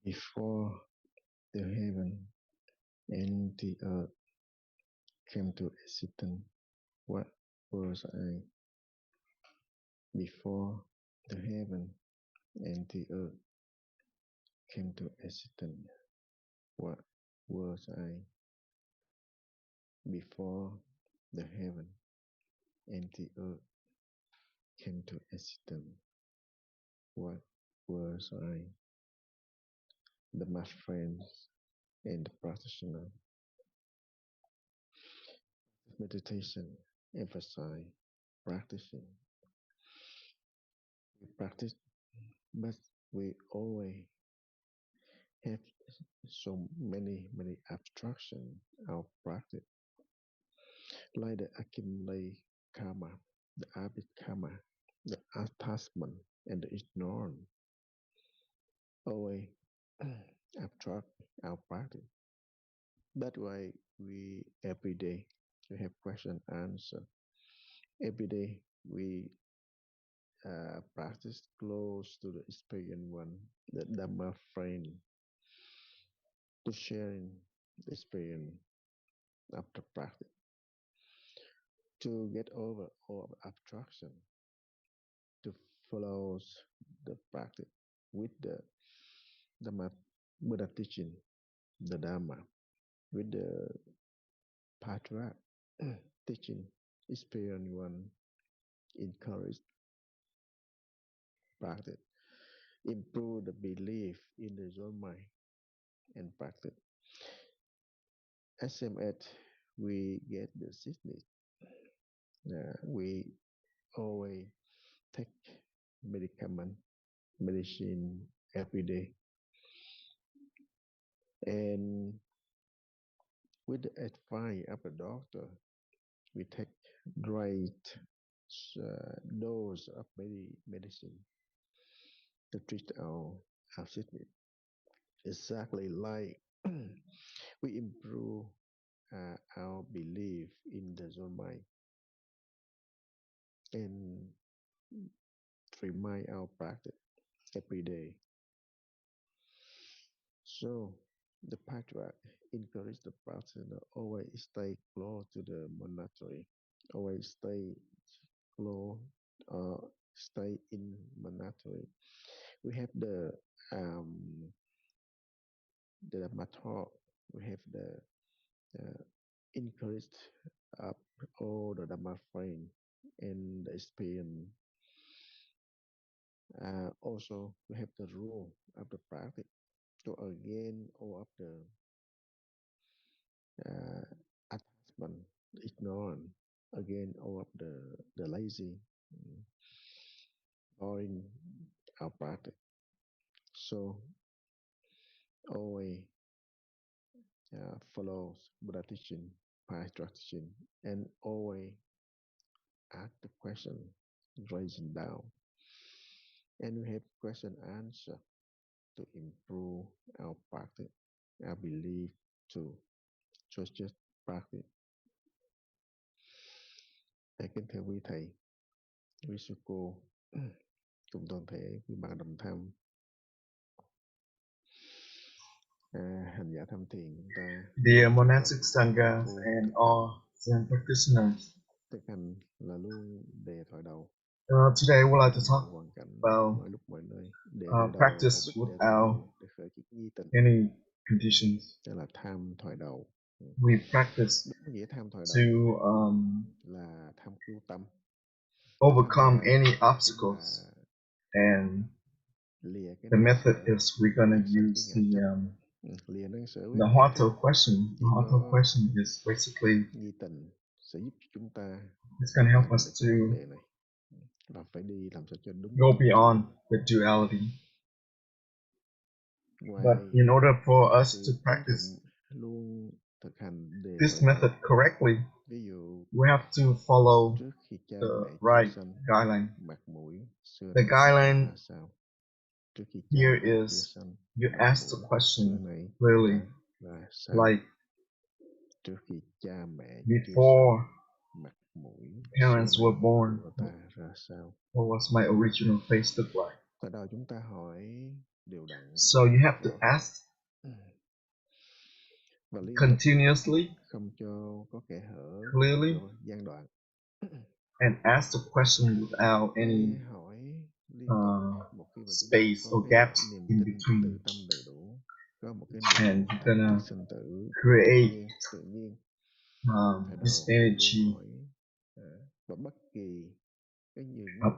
Before the heaven and the earth came to existence, what was I? Before the heaven and the earth came to existence, what was I? Before the heaven and the earth came to existence, what was I? The my friends and the practitioner. Meditation emphasize practicing. We practice, but we always have so many abstraction of practice, like the accumulate karma, the habit karma, the attachment, and the ignorance. Always abstract our practice. That's why we every day we have question answer. Every day we practice close to the experience one, the Dharma friend, to sharing the experience of the practice, to get over all abstraction, to follow the practice with the Dharma Buddha teaching, the Dharma, with the Patriarch teaching, experience one, encourage practice, improve the belief in the soul mind and practice. As same as we get the sickness, we always take medicine every day, and with the advice of the doctor, we take right dose of medicine to treat our sickness. Exactly like we improve our belief in the soul mind and remind our practice every day. So the patriarch encouraged the practitioner always stay close to the monastery, always stay close, stay in monastery. We have the method, we have the encouraged up all the Dhamma friend and the experience. Also, we have the rule of the practice to again all of the attachment, ignorance, again all of the lazy, boring our practice. So always follows Buddha teaching, Patriarch teaching, and always ask the question, raising down, and we have question answer to improve our practice, our belief too. So just practice. Kính thưa quý thầy, quý sư cô, cùng toàn thể quý bạn đồng tham, hành giả tham thiền chúng ta. Dear monastic sanghas and all Zen practitioners, thực hành là luôn đề thoại đầu. Today I would like to talk about mọi lúc mọi nơi practice without để khởi kiến nhi tình. any conditions. Đó là tham thoại đầu. We practice Nghĩa tham thoại to đầu là tham cứu tâm, overcome any obstacles, and the method is we're gonna use the Huatou question. The Huatou question is basically nhi tình sẽ giúp chúng ta it's gonna help us to và phải đi làm sao cho đúng. go beyond the duality. But in order for us to practice this method correctly, we have to follow the right guideline. The guideline here is you ask the question clearly, like before parents were born, what was my original face look like? So you have to ask continuously, clearly, and ask the question without any space or gaps in between. And you're gonna create this energy,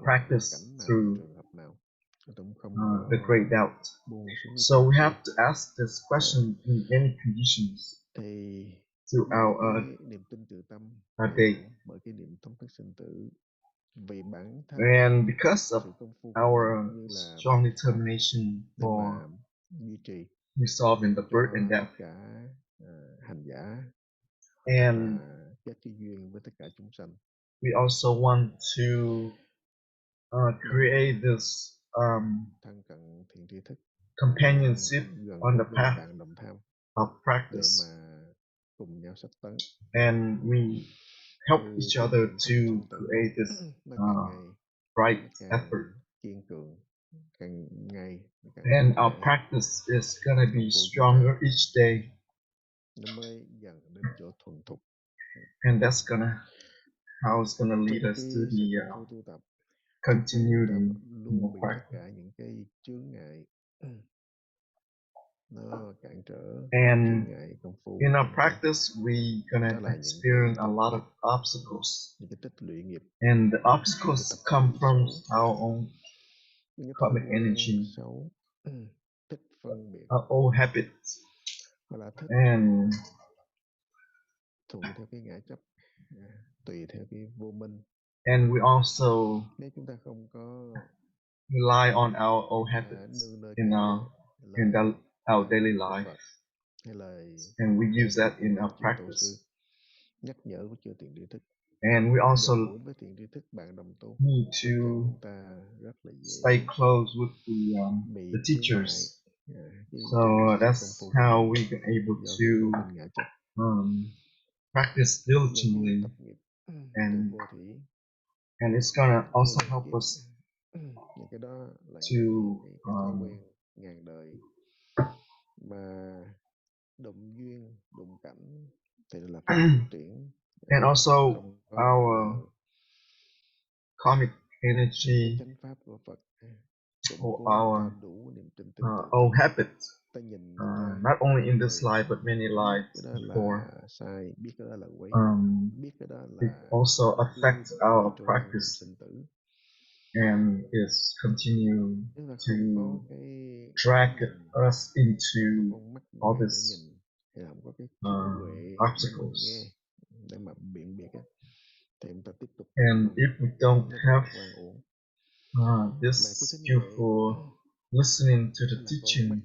practice through the great doubt. So we have to ask this question in any conditions throughout our day. And because of our strong determination for resolving the birth and death, and we also want to create this companionship on the path of practice, and we help each other to create this right effort. And our practice is gonna be stronger each day, and that's how it's gonna lead us to the continuity in practice. And in our practice, we gonna experience a lot of obstacles, and the obstacles come from our own karmic energy, our old habits, and we also rely on our old habits in our daily life, and we use that in our practice. And we also need to stay close with the teachers. So that's how we are able to practice diligently, and it's gonna also help us to and also our karmic energy or our old habits, not only in this life but many lives before. It also affects our practice, and is continue to drag us into all these obstacles. And if we don't have this skillful listening to the teaching,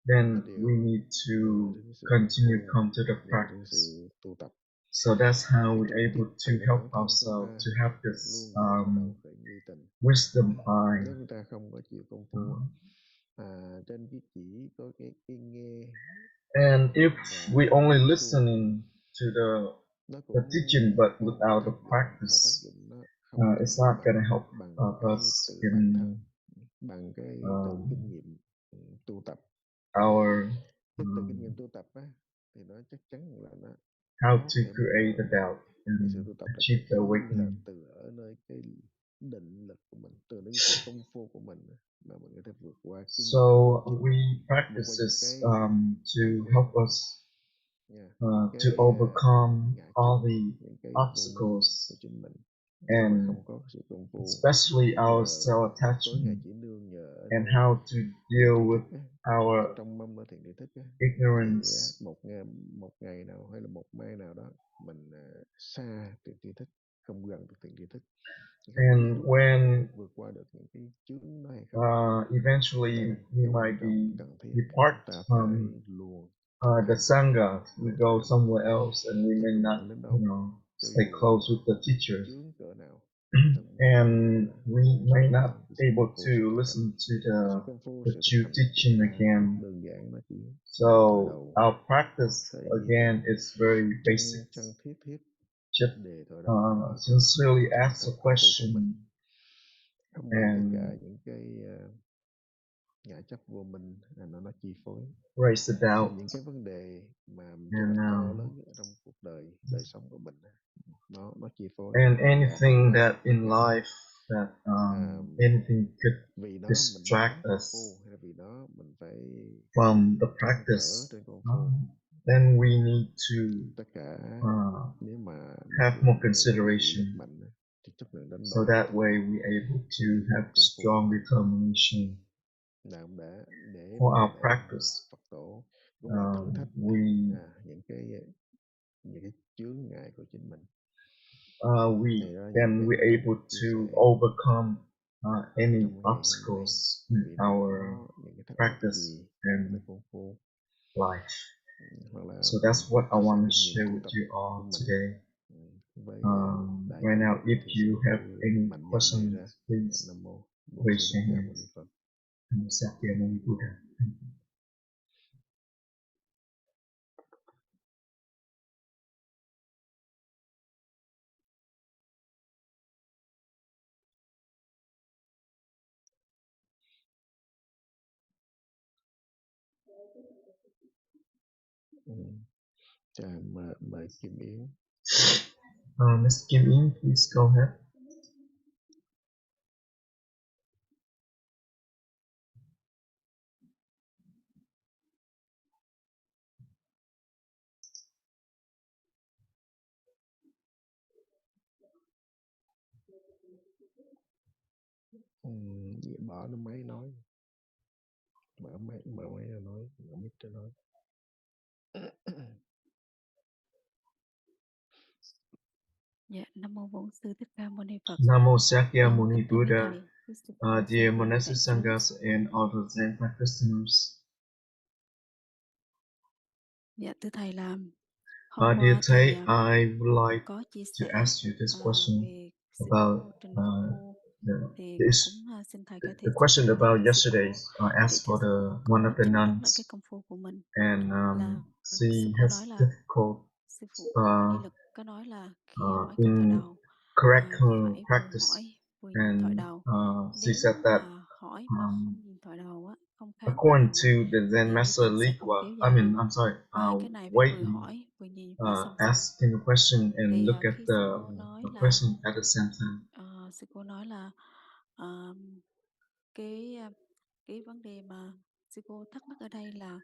then we need to continue come to the practice. So that's how we're able to help ourselves to have this wisdom mind. And if we only listening to the teaching but without the practice, it's not gonna help us in our how to create the doubt and achieve the awakening. So we practice this to help us to overcome all the obstacles, and especially our self-attachment, and how to deal with our ignorance. And when eventually we might depart from the Sangha, we go somewhere else, and we may not, stay close with the teachers, and we may not able to listen to the true teaching again. So our practice again is very basic. Just sincerely ask a question, and ngã chấp vô minh nó chi phối. raise the doubt, Những cái vấn đề mà and to lớn trong cuộc đời sống của mình nó chi phối. and anything that in life that anything could vì đó distract mình us hay là vì đó mình phải from the practice, then we need to tất cả nếu mà have more consideration, mạnh thì chất lượng đánh so that way we able to have strong determination for our practice. Phật tổ cũng là thử thách những cái chướng ngại của chính mình. We able to overcome any obstacles in our practice and life. So that's what I want to share with you all today. Right now, if you have any questions, please raise your hands. Namo Sakyamuni Buddha. Mời Kim Yến. Ms. Kim Yến, please go ahead. Bỏ nó máy nói, mở máy ra nói, mở mic ra nói. Dạ, Nam mô Bổn Sư Thích Ca Mâu Ni Phật. Namo Sakyamuni Buddha. Dear monastic sanghas and all the Zen practitioners. Dạ, thưa thầy là Dear thầy, I would like to ask you this question about the question about yesterday. I asked for one of the nuns, and she has difficult in correct her practice, and she said that according to the Zen Master Li Kuo, waiting, asking a question and look at the question at the same time. Sư cô nói là cái vấn đề mà sư cô thắc mắc ở đây là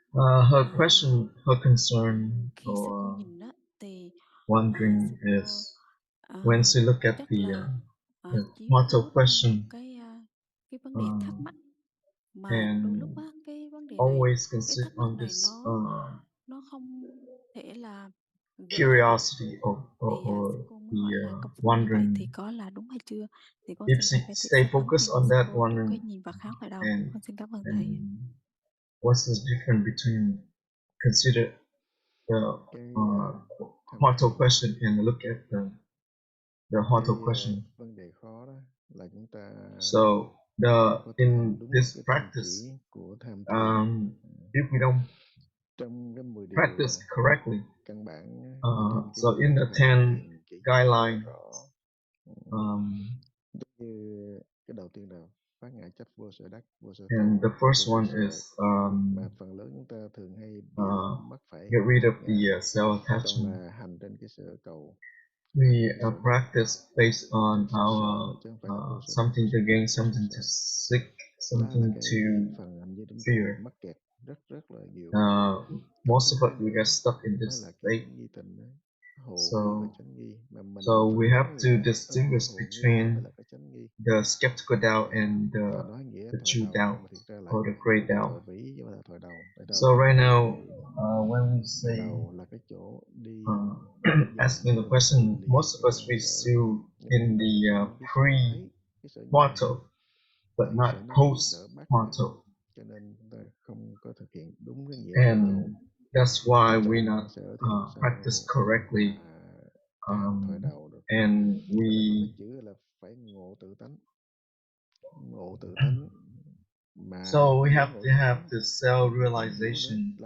her question, her concern khi sư cô nhìn đó thì wondering is when she look at the Huatou question, cái vấn đề thắc mắc mà đôi lúc á, cái vấn đề này, always cái consider thắc mắc on này this nó không thể là curiosity or sư cô muốn hỏi là the công phu như vậy thì wondering. có là đúng hay chưa, thì con If xin she thầy phải stay focused on that wondering, cái nhìn và khám lại đầu. Con xin cảm ơn thầy. What's the difference between consider the Huatou question and look at the Huatou question? Vấn đề khó đó là chúng ta So in this practice, if we don't practice correctly, so in the 10 guideline, cái đầu tiên là phát ngã chấp vô sở đắc, vô sở and the first one is mà phần lớn chúng ta thường hay mắc phải get rid of the self attachment. là hành trên cái sở cầu. We practice based on our something to gain, something to seek, something to fear. Most of it we get stuck in this state. So we have to distinguish between the skeptical doubt and the true doubt or the great doubt. So right now, when we say asking the question, most of us we still in the pre-Huatou, but not post-Huatou. And that's why we not practice correctly, and we so we have to have the self-realization.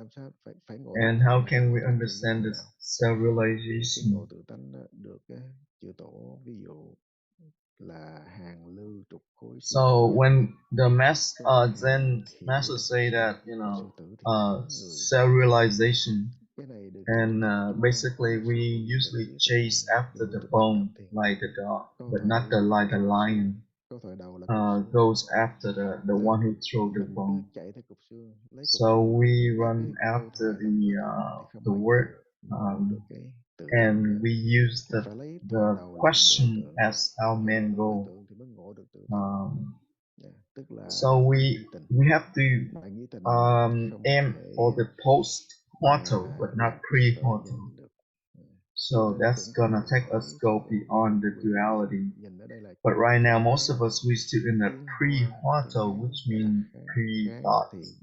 And how can we understand this self-realization? So when the Zen master say that, self-realization, and basically we usually chase after the bone like the dog, but not like the lion goes after the one who threw the bone. So we run after the word, and we use the question as our main goal. So we have to aim for the post Huatou, but not pre Huatou. So that's gonna take us go beyond the duality. But right now, most of us, we still in the pre Huatou, which means pre thoughts,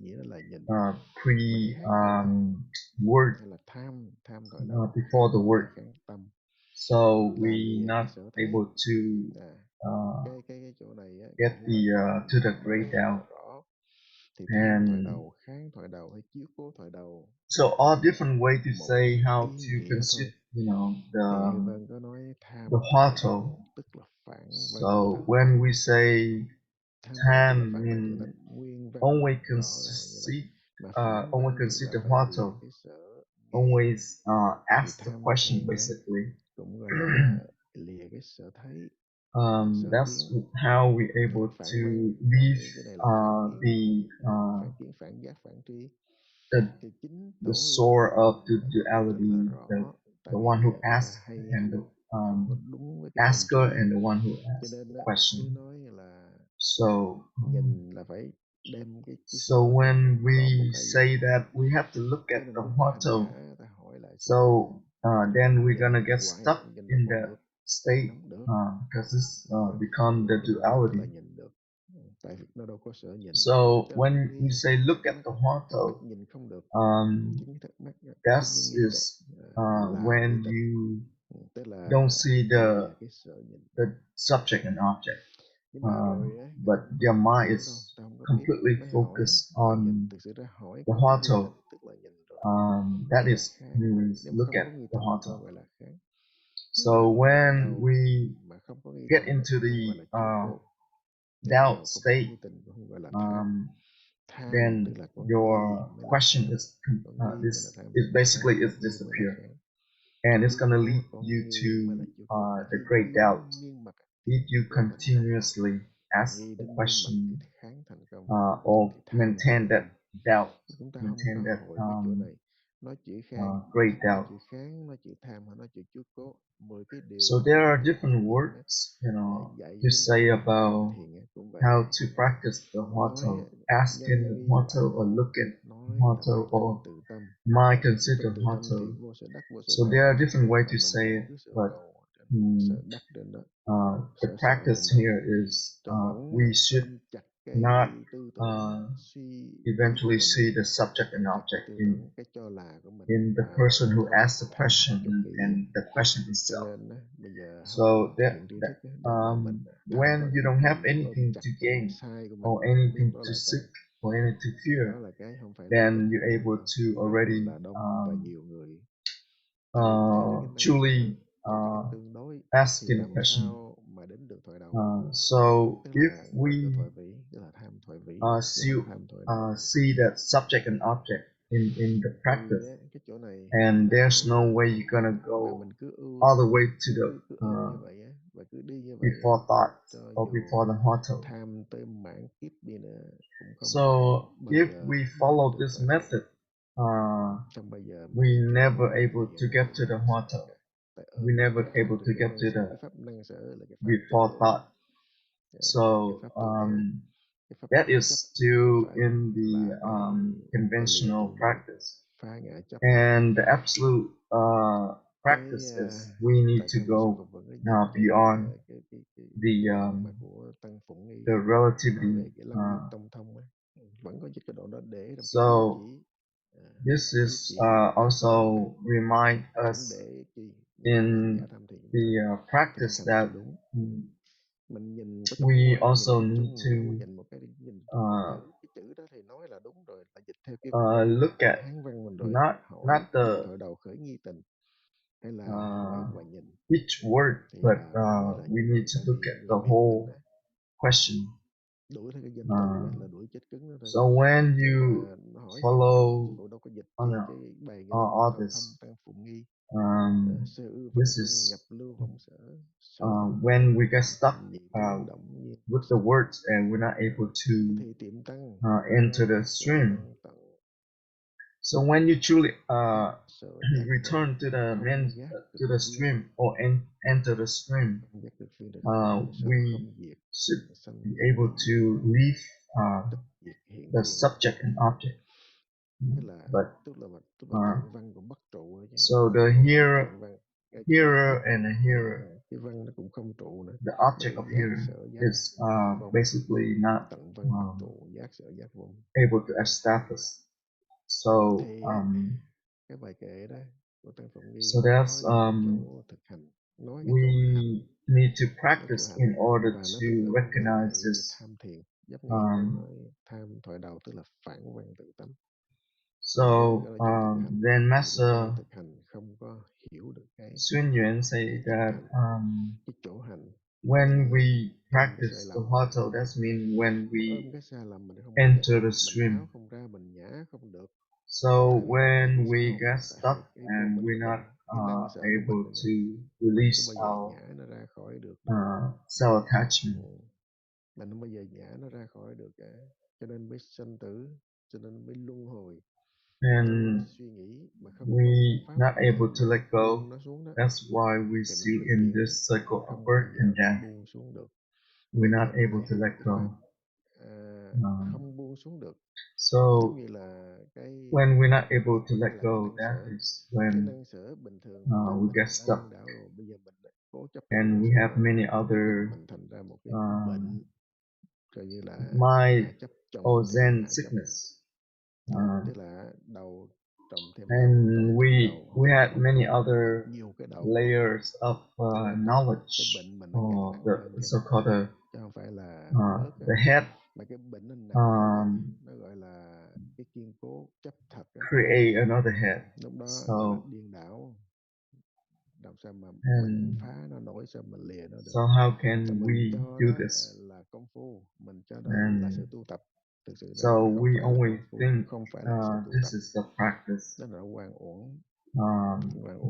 pre word, before the word. So we not able to get to the great Tao. And so all different way to say how to consider, the Huatou. So when we say Tham mean only consider Huatou, always ask the question basically. That's how we able to leave the source of the duality, the one who asks and the asker and the one who asks the question. So when we say that we have to look at the Huatou, so then we're gonna get stuck in that state because this become the duality. So when we say look at the Huatou, that is when you don't see the subject and object, but your mind is completely focused on the Huatou. That is means look at the Huatou. So when we get into the doubt state, then your question is basically is disappear, and it's gonna lead you to the great doubt. If you continuously ask the question or maintain that doubt, maintain that great doubt. So there are different words, to say about how to practice the Huatou, asking the Huatou or look at Huatou or mind consider Huatou. So there are different ways to say it, but the practice here is we should not eventually see the subject and object in the person who asked the question and the question itself. So that when you don't have anything to gain or anything to seek or anything to fear, then you're able to already truly asking the question. So if we see that subject and object in the practice, and there's no way you're gonna go all the way to the before thought or before the Huatou. So if we follow this method, we never able to get to the Huatou. We never able to get to the before thought. So that is still in the conventional practice, and the absolute practice is we need to go beyond the relativity. So this is also remind us in the practice that we also need to look at not the each word, but we need to look at the whole question. So when you follow all this, this is when we get stuck with the words and we're not able to enter the stream. So when you truly return to the stream or enter the stream, we should be able to leave the subject and object. But so the hearer and the hearer, the object of hearing is basically not able to establish. So that's we need to practice in order to recognize this. So then Master Xuân Yuan say that when we practice the Huatou, that means when we enter the stream. So when we get stuck and we're not able to release our self-attachment, and we not able to let go, that's why we still in this cycle of birth and death. We're not able to let go. So when we're not able to let go, that is when we get stuck. And we have many other mind or Zen sickness. And we had many other layers of knowledge, or the so-called the head create another head. So so how can we do this? And so we only think this is the practice,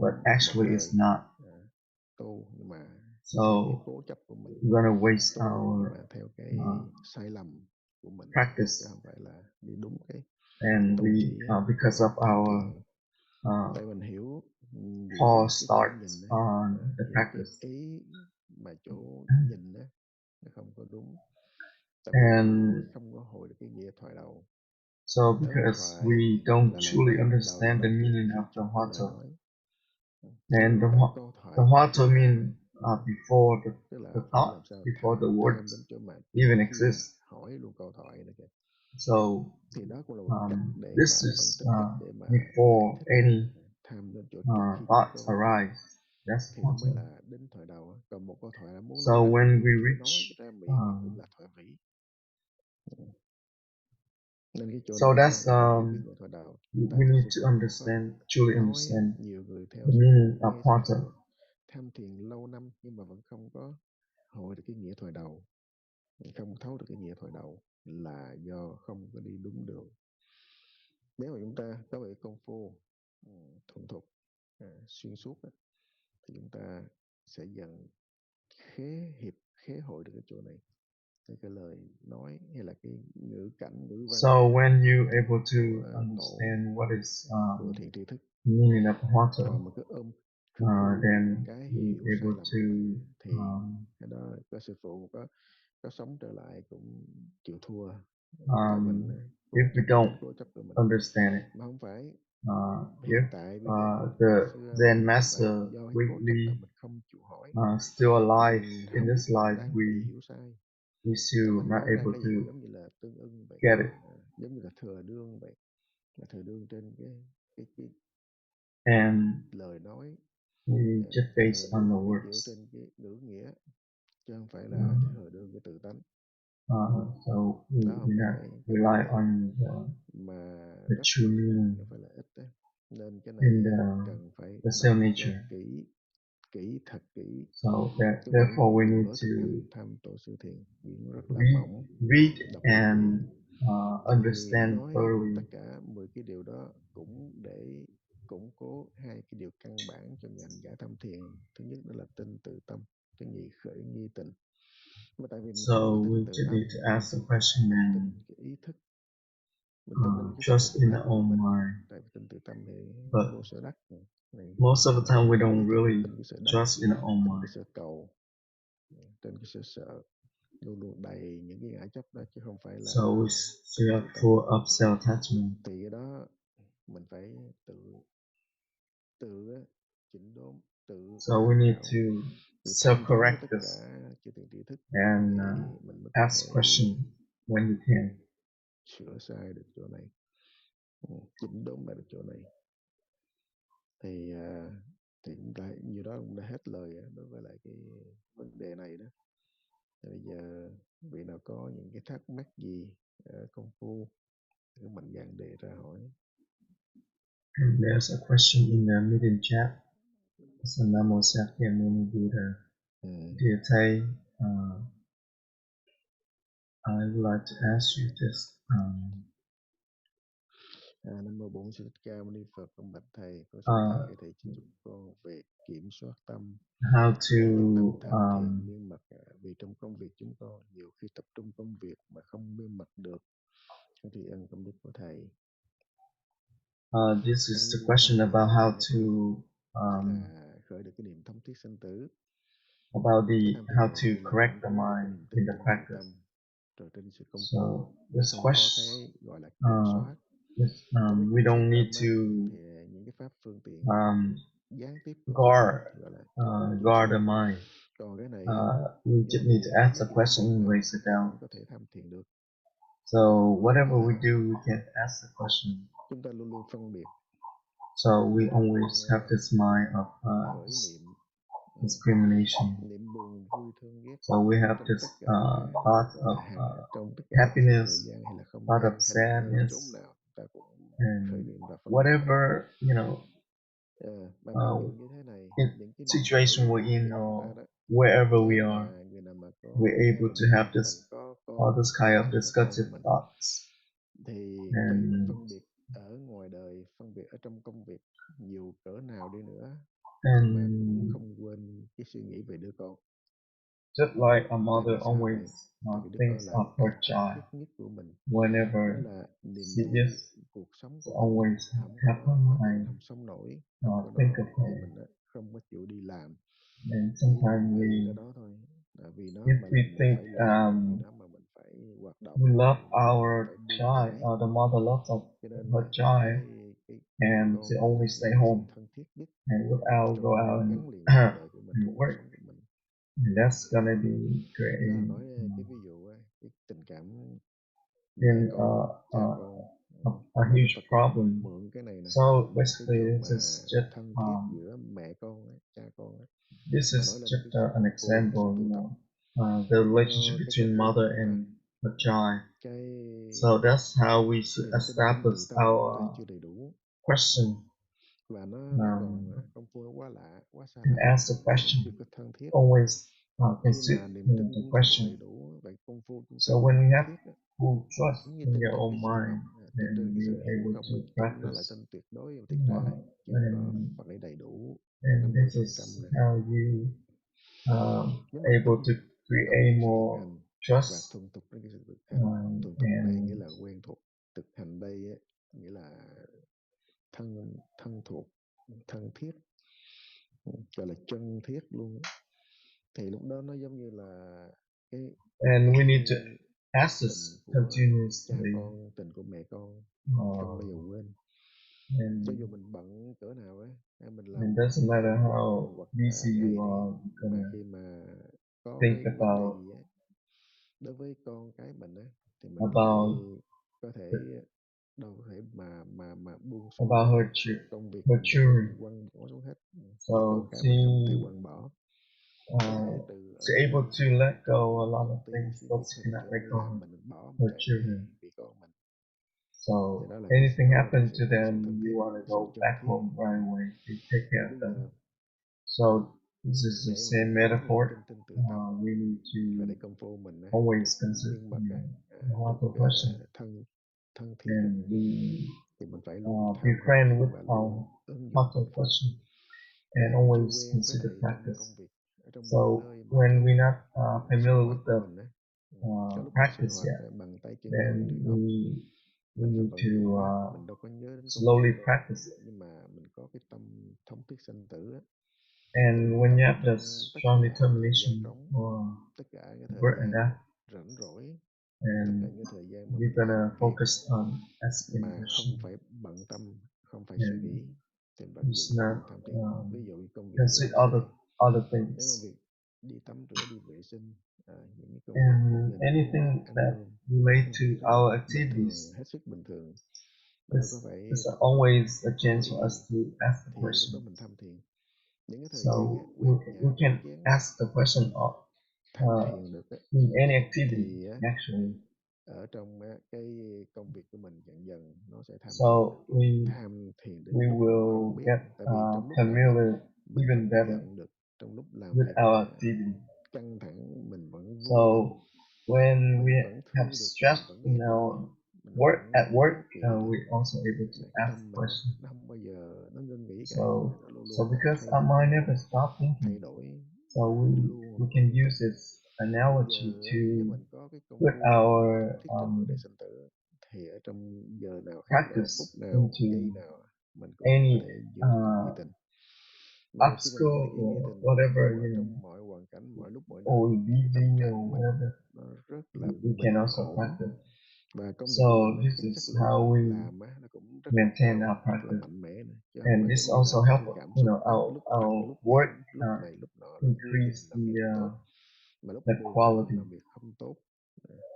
but actually it's not. So we're gonna waste our practice, and we because of our false starts on the practice. And so because we don't truly understand the meaning of the Huatou, and the Huatou means before the thought, before the words even exist. So this is before any thoughts arise. That's Huatou. So when we reach so that's we need to understand, truly understand the meaning of Huatou. Tham thiền lâu năm nhưng mà vẫn không có hội được cái nghĩa thoại đầu, không thấu được cái nghĩa thoại đầu là do không có đi đúng đường. Nếu mà chúng ta có về công phu thuần thục xuyên suốt thì chúng ta sẽ dần khế hội được cái chỗ này, cái lời nói hay là cái ngữ cảnh, ngữ văn. So when you able to understand what is meaning of Huatou, then you able to cái đó có sư phụ có sống trở lại cũng chịu thua. If we don't understand it, if the Zen master weekly still alive in this life, we still not able to get it. Giống như là thừa đương vậy, là thừa đương trên cái and lời nói, we just based on the words. trên cái ngữ nghĩa, chứ không phải là thừa đương cái tự tánh. So we not rely on the true meaning Nên cái in này cần phải the self nature. kỹ kỹ, thật kỹ. So therefore we need to Tham tổ sư thiền rất là mỏng, read đọc and kỹ. understand Nói thoroughly. tất cả 10 cái điều đó cũng để củng cố 2 cái điều căn bản cho người hành giả tham thiền. Thứ nhất đó là tin tự tâm, thứ nhì khởi nghi tình. Mà tại vì mình So không có we tin tự just tâm, need to ask the question mình and tin cái ý thức, mình tin cái sự trust in đắc our của own mình. mind. Tại vì tin tự tâm thì But vô sở đắc. most of the time we don't really tin cái sự đắc, trust in our own tin cái mind. sự cầu, tin cái sự sợ, luôn luôn đầy những cái ngã chấp đó, chứ không phải là So we still have full of self-attachment. thì cái đó mình phải tự chỉnh đốn, tự So we need to self-correct tất this cả chư thiện tri thức and để mình mới có ask thể question when you can. sửa sai được chỗ này, chỉnh đốn lại được chỗ này. Thì cũng đã, nhiều đó cũng đã hết lời đối với lại cái vấn đề này đó. Thì bây giờ vị nào có những cái thắc mắc gì công phu cứ mạnh dạn đề ra hỏi. And there's a question in the meeting chat. So Namo Sakyamuni Buddha. Dear thầy, I would like to ask you this. Nam mô Bổn Sư Thích Ca Mâu Ni Phật. Con bạch thầy, con xin thầy thầy chỉ giúp con về kiểm soát tâm. How to tham thiền miên mật, vì trong công việc chúng con nhiều khi tập trung công việc mà không miên mật được. Thì ân công đức của thầy. This is the question about how to khởi được cái niềm thống thiết sanh tử. About how to correct the mind in the practice. So this question, we don't need to guard the mind. We just need to ask the question and raise it down. So whatever we do, we can ask the question. So we always have this mind of discrimination. So we have this thought of happiness, thought of sadness, and whatever, situation we're in or wherever we are, we're able to have all this kind of discursive thoughts. And ở ngoài đời, phân biệt ở trong công việc nhiều cỡ nào đi nữa, mà cũng không quên cái suy nghĩ về đứa con. Just like a mother always thinks of her child whenever she is, she always have her mind think of her. And sometimes if we think we love our child, or the mother loves her child, and she only stay home and without go out and work, and that's gonna be creating a huge problem. So basically, this is just an example, the relationship between mother and a child. So that's how we should establish our question. And ask the question. Always consider the question. So when you have full trust in your own mind, then you're able to practice. And this is how you able to create more trust. And nghĩa là quen thuộc. Thực hành đây nghĩa là thân thuộc, thân thiết, gọi là chân thiết luôn. Thì lúc đó nó giống như là cái and we need to ask this continuously. Cha con, tình của mẹ con không bao giờ quên. Cho dù mình bận cỡ nào mình làm. It doesn't matter how busy you are, khi mà có think cái about vấn đề gì đối với con cái mình thì mình có thể đâu có thể mà buông xuống about her children. Quăng bỏ xuống hết. So she's able to let go a lot of things, but she cannot let go her children. So anything happened to them, you want to go back home right away to take care of them. So This is the để same mà có metaphor. niềm tin tự tâm We need và to để công phu mình always được consider miên mật, the Huatou được question, thân thiện and we thì mình phải luôn tham học befriend with và our luôn ứng dụng Huatou công phu. question, Khi and mà chưa always quen với consider lại trong practice. công việc, trong So mọi nơi mọi when chỗ, we're not sinh familiar hoạt with của the mình có lúc mình sinh practice hoạt yet, bằng tay chân then miệng trí óc, we mình phải need vận to dụng mình đâu có nhớ đến công slowly phu đâu, practice it. nhưng mà mình có cái tâm thống thiết sanh tử thì And mình when tập you have the trong tất strong cả thời determination gian trống, for tất cả cái thời birth and gian death, rảnh rỗi, tất cả and những thời gian mà we're mình gonna làm việc focus on asking mà không question, phải bận tâm, không phải suy and nghĩ thì vận dụng it's not tâm tham thiền. Ví dụ công việc consider làm other nếu công things, việc đi tắm rửa, đi vệ sinh, những cái công việc and như anything ăn that cơm, relate to rất là our bình thường, activities. hết sức bình thường, mà đâu có phải There's tập always a chance thì for us to ask the lúc đó question. mình tham thiền. Những cái thời So gian quét nhà we rửa can chén ask the question of tham thiền được in any activity thì actually. ở trong cái công việc của mình dần dần nó sẽ tham So thiền đến we lúc will không biết, get tại vì trong lúc làm việc familiar mình even vẫn better giận được, trong lúc làm with việc our activity. căng thẳng mình vẫn So vui được, when we mình vẫn have thương được, stress mình vẫn in ghét được, our mình work vẫn at work, đố kỵ được. we're also able to Cái ask tâm mình questions. nó không bao giờ nó ngưng nghỉ cả, So nó luôn luôn because thay our mind đổi, never stop thay thinking, đổi, so luôn we can liên tục. use this Thì bây analogy giờ to nếu mình có cái công put phu our thống thiết trên vấn đề sinh tử thì ở trong giờ nào khác nào, practice phút nào, into giây nào mình cũng có any thể giữ được cái nghĩa tình. Mà khi mình giữ được obstacle cái or nghĩa tình whatever, trong mọi hoàn cảnh, mọi lúc, mọi or nơi, cái tâm busy or trạng mình whatever, nó rất là we can bình also ổn, practice. và công việc So của mình this cái chất is lượng how we làm nó cũng rất là maintain cao, our rất là practice, mạnh mẽ nữa, chứ không and phải this giống như also làm help theo cảm xúc, lúc our ăn, lúc work giận, lúc này lúc nọ, lúc vui thì increase mình làm việc tốt, mà lúc the buồn thì mình quality. làm việc không tốt.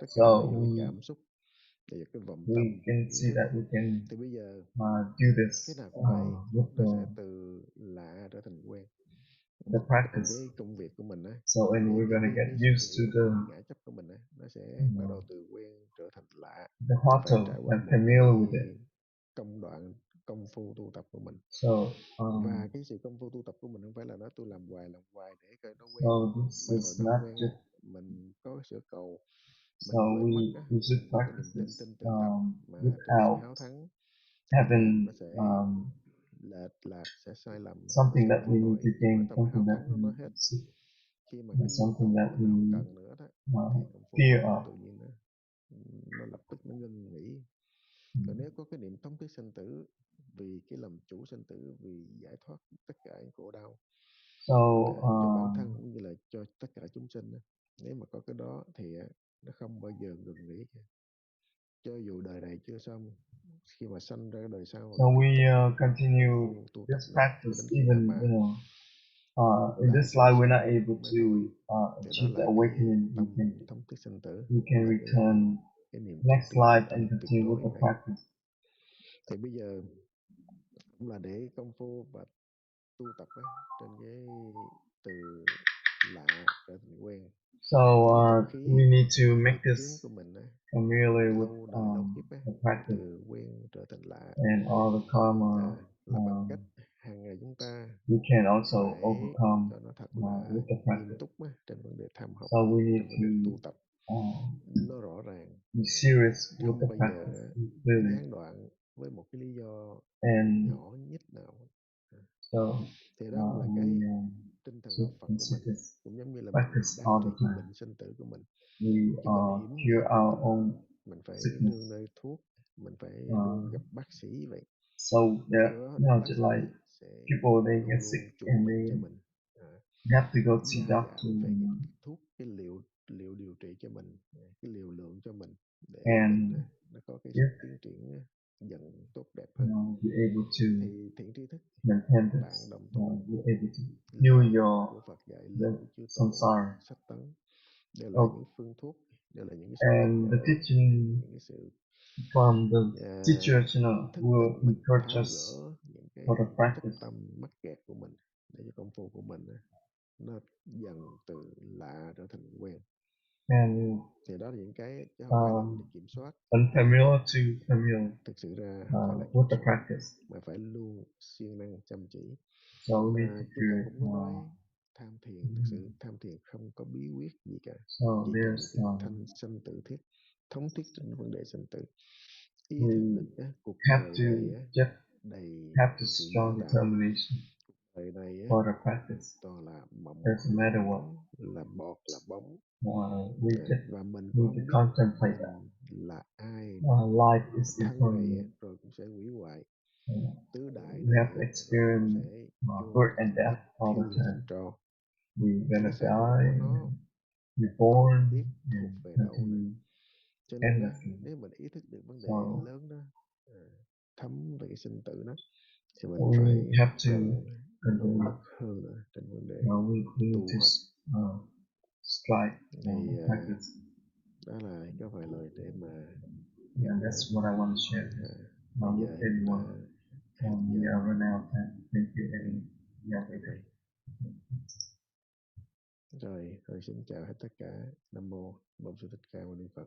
Tất cả So là do cái cảm xúc, là do cái vọng we tâm, can ý see thức. that we can Thì bây giờ do this cái nào cũng vậy, with nó sẽ từ lạ trở thành quen. the Và practice. cái công việc của mình So and we're gonna get cái suy used to nghĩ của mình, ngã chấp của mình nó sẽ bắt đầu từ quen trở thành lạ, the phải Huatou trải qua and một familiar with cái it. công đoạn công phu tu tập của mình. So Và cái sự công phu tu tập của mình không phải là tôi làm hoài để coi nó quen, so this mà is rồi nó not quen just mình có sự cầu, so mình quên mất we should mình có cái niềm practice tin this tự tâm, mà trong sự without háo thắng having nó sẽ lệch lạc, sẽ sai lầm, something sẽ that we không need có to khi mà gain, tâm something háo that thắng we nó need hết, to seek, khi mà cái and nhu something that cầu we nó không cần nữa thì công phu fear nó of. tự nhiên nó lập tức nó ngưng nghỉ. Còn nếu có cái niệm thống thiết sinh tử, vì cái làm chủ sinh tử, vì giải thoát tất cả những khổ đau So cho bản thân cũng như là cho tất cả chúng sinh, nếu mà có cái đó thì nó không bao giờ ngừng nghỉ cả. Cho dù đời này chưa xong, khi mà sanh ra cái đời sau, so we continue tu tập this đó, cho practice đến khi even mà in đại this chúng life we're sinh not able mới to thôi. Thì đó achieve the là cái awakening. tâm thống thiết sinh tử, We can là return cái niềm next tin tự life tâm and tuyệt continue with đối the này. practice. Thì bây giờ cũng là để công phu và tu tập trên cái từ lạ trở thành quen. So we need to make Cái this của mình familiar with lâu đời lâu kiếp the practice, từ quen trở thành lạ, and all the karma. là bằng cách hàng ngày chúng ta We can also phải overcome cho nó thật là with the nghiêm practice. túc trên vấn đề tham học, So we need trong vấn đề tu to tập, nó rõ ràng, be serious with không the bao giờ practice, really. gián đoạn với một cái lý do And nhỏ nhất nào. so Thì đó là cái tinh thần học should Phật của consider mình, this cũng giống như là mình practice đang all trị the cái time. bệnh sinh tử của mình. We Cái bệnh hiểm cure nghèo của our mình, own mình phải sickness. nương nơi thuốc, mình phải luôn gặp bác sĩ vậy. So Lúc that đó now bác just sĩ like sẽ people they luôn get luôn sick chữa and bệnh they cho mình, have to go see gia doctor, giảm về cái thuốc, cái liệu điều trị cho mình, cái liều lượng cho mình, để and mình nó có cái if tiến triển dần tốt đẹp hơn. you're able to Thì thiện tri thức, maintain bạn this, đồng tu, you're able to heal lời your của Phật dạy, the lời của chư tổ, samsara. sách tấn, đều là những phương thuốc, đều là những cái sự nhắc And the nhở, teaching những cái sự from the teacher thức will tỉnh mình, encourage tháo us gỡ những cái for the chấp practice. tâm mắc kẹt của mình, để cho công phu của mình nó dần từ lạ trở thành quen. And Thì đó là những cái chứ không phải là để kiểm soát, unfamiliar to familiar thực sự ra không phải là with kiểm the soát, practice. mà phải luôn siêng năng chăm chỉ. So we need Và to chúng ta create cũng có nói tham thiền thực sự tham thiền không có bí quyết gì cả, So chỉ cần there's thanh sanh tự thiết, thống thiết trên vấn đề sanh tử, ý we thức được cuộc have đời to này just đầy have to sự strong biến tạo, determination đời này for the practice. toàn là mộng Doesn't matter what. là bọt là bóng, We just và mình need không to biết contemplate that. mình là ai. Life is Thân này impermanent. rồi cũng sẽ hủy hoại, tứ đại We have này rồi cũng experienced sẽ vô birth and tận death tích all thiêu the diệt time. thành tro. We're gonna Cái xã hội của die, nó reborn, biết thuộc and về đạo này. continue Cho nên endlessly. nếu mình ý thức được vấn đề So lớn đó, thấm về cái sinh tử đó, thì mình we phải have to cần nỗ continue. lực hơn nữa trên vấn đề We need tu học. to strive Thì practice. đó là có vài lời để mà Yeah, that's what I want to share. bây With giờ chúng ta everyone. hết We giờ. are run out of time. Thank you, everyone. Okay. Rồi, xin chào hết tất cả. Nam mô Bổn Sư Thích Ca Mâu Ni Phật.